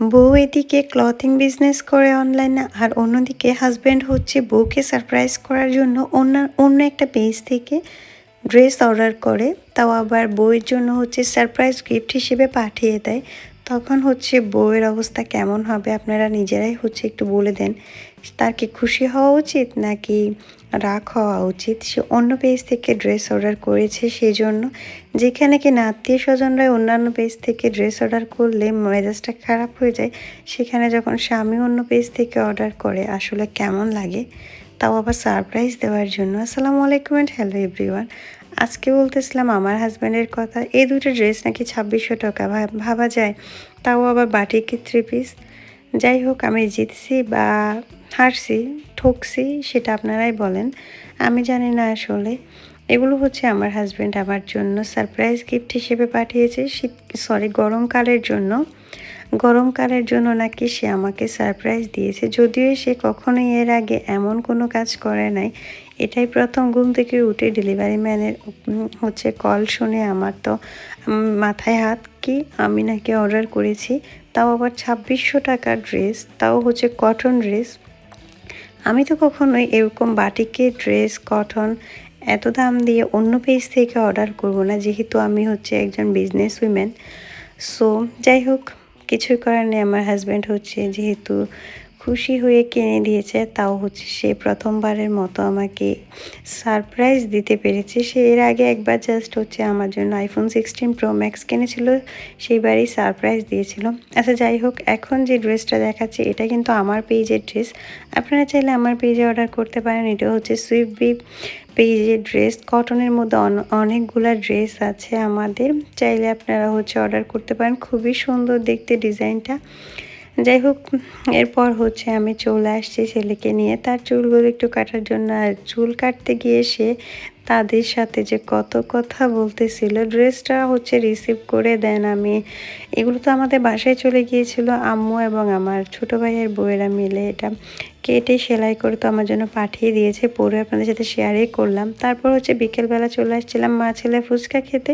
বউ এদিকে clothing business করে অনলাইনে, আর অন্যদিকে হাজব্যান্ড হচ্ছে বউকে সারপ্রাইজ করার জন্য অন্য একটা পেজ থেকে ড্রেস অর্ডার করে, তাও আবার বউয়ের জন্য হচ্ছে সারপ্রাইজ গিফট হিসেবে পাঠিয়ে দেয়। তখন হচ্ছে বউয়ের অবস্থা কেমন হবে আপনারা নিজেরাই হচ্ছে একটু বলে দেন। তার কি খুশি হওয়া উচিত নাকি রাগ হওয়া উচিত? সে অন্য পেজ থেকে ড্রেস অর্ডার করেছে সেই জন্য, যেখানে কিনা আত্মীয় স্বজনরা অন্যান্য পেজ থেকে ড্রেস অর্ডার করলে মেজাজটা খারাপ হয়ে যায়, সেখানে যখন স্বামী অন্য পেজ থেকে অর্ডার করে আসলে কেমন লাগে, তাও আবার সারপ্রাইজ দেওয়ার জন্য। আসসালামু আলাইকুম অ্যান্ড হ্যালো এভরিওয়ান। আজকে বলতেছিলাম আমার হাজব্যান্ডের কথা, এই দুটো ড্রেস নাকি 2600 টাকা, ভাবা যায়, তাও আবার বাটিকের 3 পিস। যাই হোক, আমি জিতছি বা হারছি, ঠকছি, সেটা আপনারাই বলেন, আমি জানি না আসলে। এগুলো হচ্ছে আমার হাজব্যান্ড আমার জন্য সারপ্রাইজ গিফট হিসেবে পাঠিয়েছে গরমকালের জন্য। গরমকালের জন্য নাকি সে আমাকে সারপ্রাইজ দিয়েছে, যদিও সে কখনোই এর আগে এমন কোনো কাজ করে নাই। এটাই প্রথম ঘুম থেকে উঠে ডেলিভারি ম্যানের হচ্ছে কল শুনে আমার তো মাথায় হাত, কি আমি নাকি অর্ডার করেছি, তাও আবার 2600 টাকার ড্রেস, তাও হচ্ছে কটন ড্রেস। আমি তো কখনোই এরকম বাটিকের ড্রেস, কটন এত দাম দিয়ে অন্য পেজ থেকে অর্ডার করব না, যেহেতু আমি হচ্ছে একজন বিজনেস উইমেন। সো যাই হোক, কিছুই করার নেই। আমার হাজব্যান্ড হচ্ছে যেহেতু খুশি হয়ে কিনে দিয়েছে, তাও হচ্ছে সে প্রথমবারের মতো আমাকে সারপ্রাইজ দিতে পেরেছে। সে এর আগে একবার জাস্ট হচ্ছে আমার জন্য iPhone 16 Pro Max কিনেছিল, সেইবারই সারপ্রাইজ দিয়েছিল। আচ্ছা যাই হোক, এখন যে ড্রেসটা দেখাচ্ছে এটা কিন্তু আমার পেজের ড্রেস, আপনারা চাইলে আমার পেজে অর্ডার করতে পারেন। এটা হচ্ছে সুইফট বি পেজের ড্রেস, কটনের মধ্যে অনেকগুলা ড্রেস আছে আমাদের, চাইলে আপনারা হচ্ছে অর্ডার করতে পারেন। খুবই সুন্দর দেখতে ডিজাইনটা। যাই হোক, এরপর হচ্ছে আমি চলে আসছি ছেলেকে নিয়ে তার চুলগুলো একটু কাটার জন্য। আর চুল কাটতে গিয়ে সে তাদের সাথে যে কত কথা বলতেছিল, ড্রেসটা হচ্ছে রিসিভ করে দেন আমি, এগুলো তো আমাদের বাসায় চলে গিয়েছিল, আম্মু এবং আমার ছোটো ভাইয়ের বউয়েরা মিলে এটা কেটে সেলাই করে তো আমার জন্য পাঠিয়ে দিয়েছে, পরে আপনাদের সাথে শেয়ারই করলাম। তারপর হচ্ছে বিকেলবেলা চলে আসছিলাম মা ছেলে ফুচকা খেতে,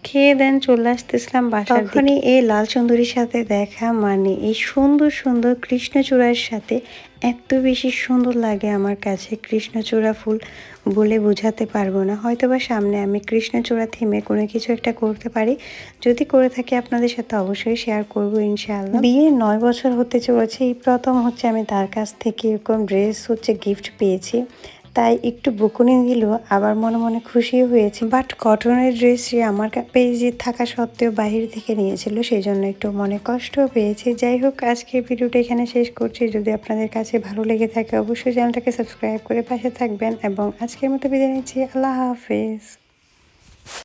খেয়ে দেন চলে আসতেছিলাম বাসার দিকে। তখনই এই লাল সুন্দরীর সাথে দেখা, মানে এই সুন্দর সুন্দর কৃষ্ণচূড়ার সাথে এত বেশি সুন্দর লাগে আমার কাছে কৃষ্ণচূড়া ফুল, বলে বোঝাতে পারবো না। হয়তো বা সামনে আমি কৃষ্ণচূড়া থিমে কোনো কিছু একটা করতে পারি, যদি করে থাকি আপনাদের সাথে অবশ্যই শেয়ার করবো ইনশাআল্লাহ। বিয়ে 9 বছর হতে চলেছে, এই প্রথম হচ্ছে আমি তার কাছ থেকে এরকম ড্রেস হচ্ছে গিফট পেয়েছি, তাই একটু বকুনি দিল, আবার মনে মনে খুশিও হয়েছে। বাট কটনের ড্রেস আমার পেজে থাকা সত্ত্বেও বাইরে থেকে নিয়েছিল, সেই জন্য একটু মনে কষ্টও পেয়েছে। যাই হোক, আজকের ভিডিওটা এখানে শেষ করছি। যদি আপনাদের কাছে ভালো লেগে থাকে অবশ্যই চ্যানেলটাকে সাবস্ক্রাইব করে পাশে থাকবেন, এবং আজকের মতো বিদায় নিচ্ছি। আল্লাহ হাফেজ।